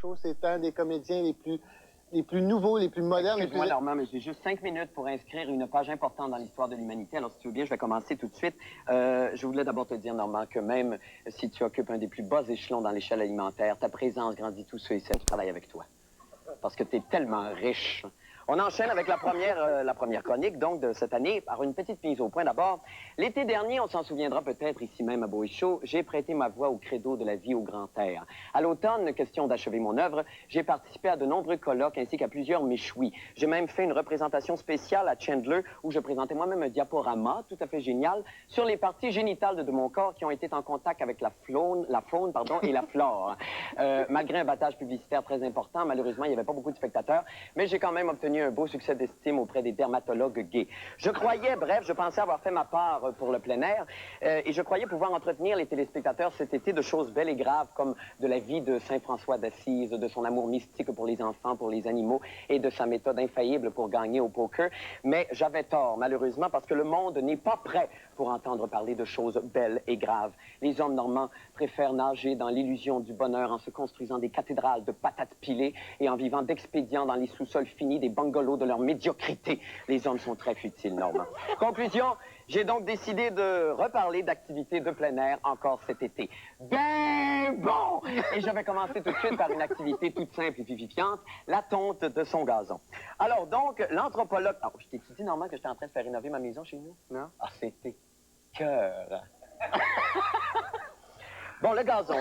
show. C'est un des comédiens les plus nouveaux, les plus modernes. Excuse-moi, Normand, mais j'ai juste 5 minutes pour inscrire une page importante dans l'histoire de l'humanité. Alors, si tu veux bien, je vais commencer tout de suite. Je voulais d'abord te dire, Normand, que même si tu occupes un des plus bas échelons dans l'échelle alimentaire, ta présence grandit tous ceux et celles qui travaillent avec toi. Parce que tu es tellement riche. On enchaîne avec la première chronique, donc, de cette année, par une petite mise au point d'abord. L'été dernier, on s'en souviendra peut-être ici même à Bois-et-Chaud, j'ai prêté ma voix au credo de la vie au grand air. À l'automne, question d'achever mon œuvre, j'ai participé à de nombreux colloques ainsi qu'à plusieurs méchouis. J'ai même fait une représentation spéciale à Chandler où je présentais moi-même un diaporama tout à fait génial sur les parties génitales de mon corps qui ont été en contact avec la faune et la flore. Malgré un battage publicitaire très important, malheureusement, il n'y avait pas beaucoup de spectateurs, mais j'ai quand même obtenu un beau succès d'estime auprès des dermatologues gays. Je pensais avoir fait ma part pour le plein air et je croyais pouvoir entretenir les téléspectateurs cet été de choses belles et graves comme de la vie de Saint François d'Assise, de son amour mystique pour les enfants, pour les animaux et de sa méthode infaillible pour gagner au poker. Mais j'avais tort, malheureusement, parce que le monde n'est pas prêt pour entendre parler de choses belles et graves. Les hommes normands préfèrent nager dans l'illusion du bonheur en se construisant des cathédrales de patates pilées et en vivant d'expédients dans les sous-sols finis des bungalows de leur médiocrité. Les hommes sont très futiles, Normand. Conclusion, j'ai donc décidé de reparler d'activités de plein air encore cet été. Ben bon! Et je vais commencer tout de suite par une activité toute simple et vivifiante, la tonte de son gazon. Alors donc, l'anthropologue... Ah, je t'ai dit, Normand, que j'étais en train de faire rénover ma maison chez nous? Non? Ah, c'était cœur. Bon, le gazon.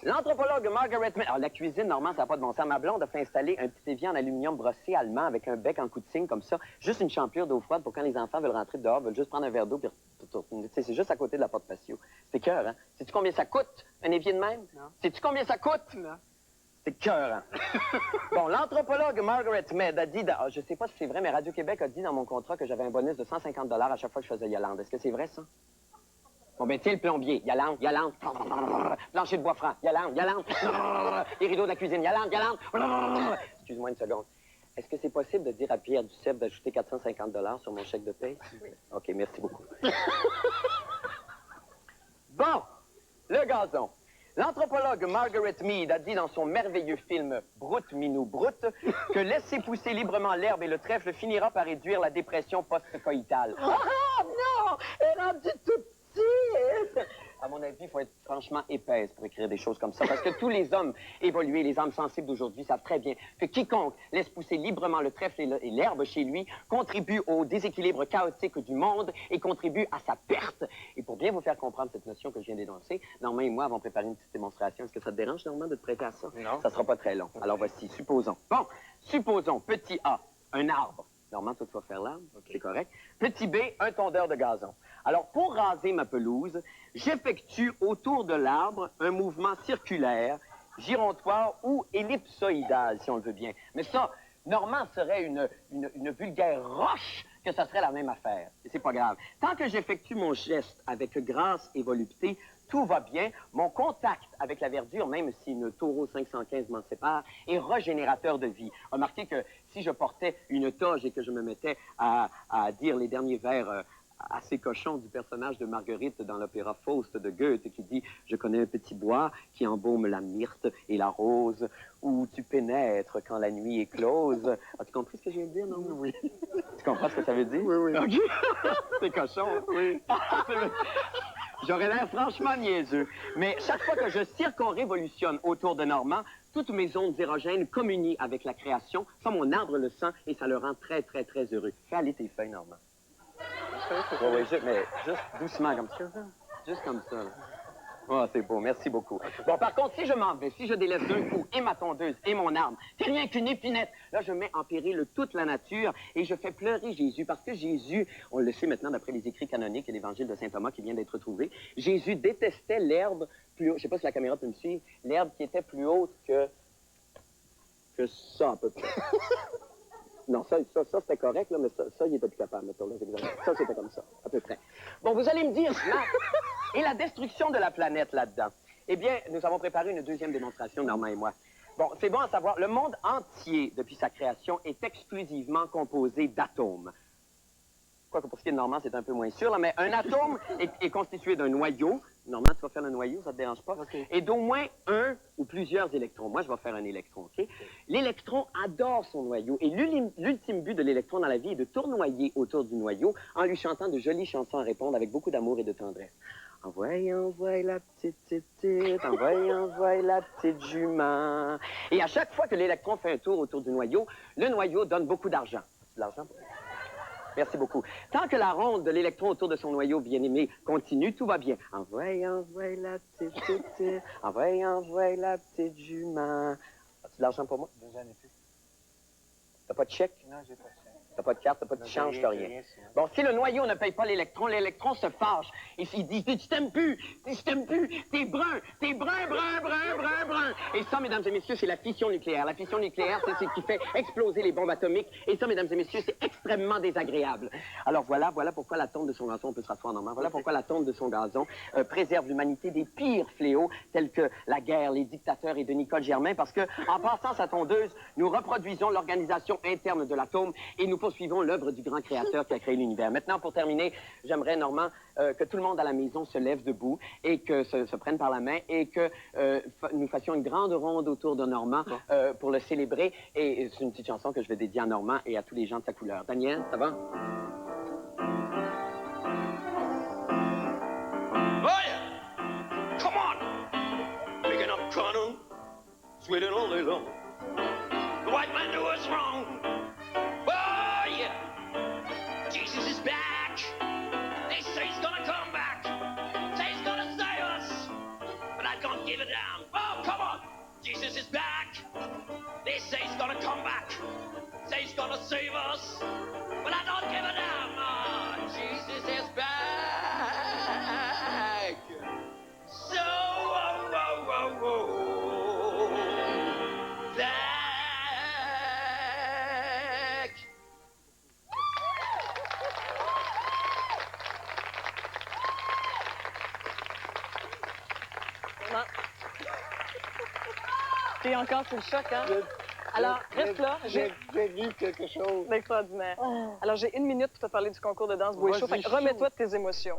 L'anthropologue Margaret Mead... Alors, la cuisine, Normand, ça n'a pas de bon sens. Ma blonde a fait installer un petit évier en aluminium brossé allemand avec un bec en coup de cygne comme ça. Juste une champure d'eau froide pour quand les enfants veulent rentrer dehors, veulent juste prendre un verre d'eau puis retourner. C'est juste à côté de la porte patio. C'est cœur, hein? Sais-tu combien ça coûte, un évier de même? Non. Sais-tu combien ça coûte? Non. C'est cœur, hein? Bon, l'anthropologue Margaret Mead a dit... je sais pas si c'est vrai, mais Radio-Québec a dit dans mon contrat que j'avais un bonus de 150 $ à chaque fois que je faisais Yolande. Est-ce que c'est vrai, ça? Bon, ben, tiens, le plombier. Yolande. Plancher de bois franc. Yolande. Les rideaux de la cuisine. Yolande. Excuse-moi une seconde. Est-ce que c'est possible de dire à Pierre Duceppe d'ajouter 450 $ sur mon chèque de paie? Oui. OK, merci beaucoup. Bon, le gazon. L'anthropologue Margaret Mead a dit dans son merveilleux film « Brute, Minou, Brute » que laisser pousser librement l'herbe et le trèfle finira par réduire la dépression post-coïtale. Oh non! Elle est rendue toute petite! À mon avis, il faut être franchement épaisse pour écrire des choses comme ça, parce que tous les hommes évolués, les âmes sensibles d'aujourd'hui savent très bien que quiconque laisse pousser librement le trèfle et l'herbe chez lui contribue au déséquilibre chaotique du monde et contribue à sa perte. Et pour bien vous faire comprendre cette notion que je viens d'énoncer, Normand et moi avons préparé une petite démonstration. Est-ce que ça te dérange, Normand, de te prêter à ça? Non. Ça sera pas très long. Alors voici, supposons. Bon, supposons, petit A, un arbre. Normand, toi, tu vas faire l'arbre, okay. C'est correct. Petit B, un tondeur de gazon. Alors, pour raser ma pelouse, j'effectue autour de l'arbre un mouvement circulaire, girontoire ou ellipsoïdal, si on le veut bien. Mais ça, Normand serait une vulgaire roche que ça serait la même affaire. Et c'est pas grave. Tant que j'effectue mon geste avec grâce et volupté, tout va bien. Mon contact avec la verdure, même si une Taureau 515 m'en sépare, est régénérateur de vie. Remarquez que si je portais une toge et que je me mettais à dire les derniers vers assez cochons du personnage de Marguerite dans l'opéra Faust de Goethe qui dit « Je connais un petit bois qui embaume la myrte et la rose, où tu pénètres quand la nuit est close. » As-tu compris ce que je viens de dire, non? Oui. Tu comprends ce que ça veut dire? Oui, oui. OK. C'est cochon. Oui. J'aurais l'air franchement niaiseux. Mais chaque fois que je circonrévolutionne autour de Normand, toutes mes ondes érogènes communient avec la création, ça mon arbre le sent et ça le rend très, très, très heureux. Fais aller tes feuilles, Normand. Oui, mais juste doucement comme ça. Juste comme ça. Oh, c'est beau, merci beaucoup. Bon, par contre, si je m'en vais, si je délaisse d'un coup et ma tondeuse et mon arbre, c'est rien qu'une épinette. Là, je mets en péril toute la nature et je fais pleurer Jésus. Parce que Jésus, on le sait maintenant d'après les écrits canoniques et l'évangile de saint Thomas qui vient d'être trouvé, Jésus détestait l'herbe plus haute. Je sais pas si la caméra peut me suivre. L'herbe qui était plus haute que ça, à peu près. Non, ça c'était correct, là, mais ça, il était plus capable, mettons, les examens. Ça, c'était comme ça, à peu près. Bon, vous allez me dire, et la destruction de la planète là-dedans? Eh bien, nous avons préparé une deuxième démonstration, Normand et moi. Bon, c'est bon à savoir, le monde entier, depuis sa création, est exclusivement composé d'atomes. Quoique pour ce qui est de Normand, c'est un peu moins sûr, là, mais un atome est constitué d'un noyau, Normand, tu vas faire le noyau, ça te dérange pas? OK. Et d'au moins un ou plusieurs électrons. Moi, je vais faire un électron, OK? L'électron adore son noyau. Et l'ultime but de l'électron dans la vie est de tournoyer autour du noyau en lui chantant de jolies chansons à répondre avec beaucoup d'amour et de tendresse. Envoie, envoie la petite, envoie la petite jument. Et à chaque fois que l'électron fait un tour autour du noyau, le noyau donne beaucoup d'argent. De l'argent? Merci beaucoup. Tant que la ronde de l'électron autour de son noyau bien-aimé continue, tout va bien. Envoie la petite, envoie la petite jument. As-tu de l'argent pour moi? J'en ai plus. T'as pas de chèque? Non, j'ai pas ça. T'as pas de carte, t'as pas de change, t'as rien. Bon, si le noyau ne paye pas l'électron se fâche. Il dit, je t'aime plus, t'es brun, brun. Et ça, mesdames et messieurs, c'est la fission nucléaire. La fission nucléaire, c'est ce qui fait exploser les bombes atomiques. Et ça, mesdames et messieurs, c'est extrêmement désagréable. Alors voilà pourquoi la tonte de son gazon, on peut se rasseoir normalement, voilà pourquoi la tonte de son gazon préserve l'humanité des pires fléaux, tels que la guerre, les dictateurs et de Nicole Germain, parce que, en passant sa tondeuse, nous reproduisons l'organisation interne de l'atome et nous poursuivons l'œuvre du grand créateur qui a créé l'univers. Maintenant, pour terminer, j'aimerais, Normand, que tout le monde à la maison se lève debout et que se prenne par la main et que nous fassions une grande ronde autour de Normand pour le célébrer. Et c'est une petite chanson que je vais dédier à Normand et à tous les gens de sa couleur. Daniel, ça va? Oh yeah! Come on! Picking up corn, sweating all day long. The white man knew us wrong. Oh yeah! Jesus is back. They say he's gonna come back. Say he's gonna save us. But I can't give it down. Oh, come on! Jesus is back. They say he's gonna come back. Say he's gonna save us. But I don't give it down. Oh, Jesus is back. So, back. T'es encore sous le choc, hein? Alors, reste là. J'ai vu quelque chose. D'extraordinaire. Alors, j'ai 1 minute pour te parler du concours de danse Bouéchaud. Vas-y, Fait que remets-toi de tes émotions.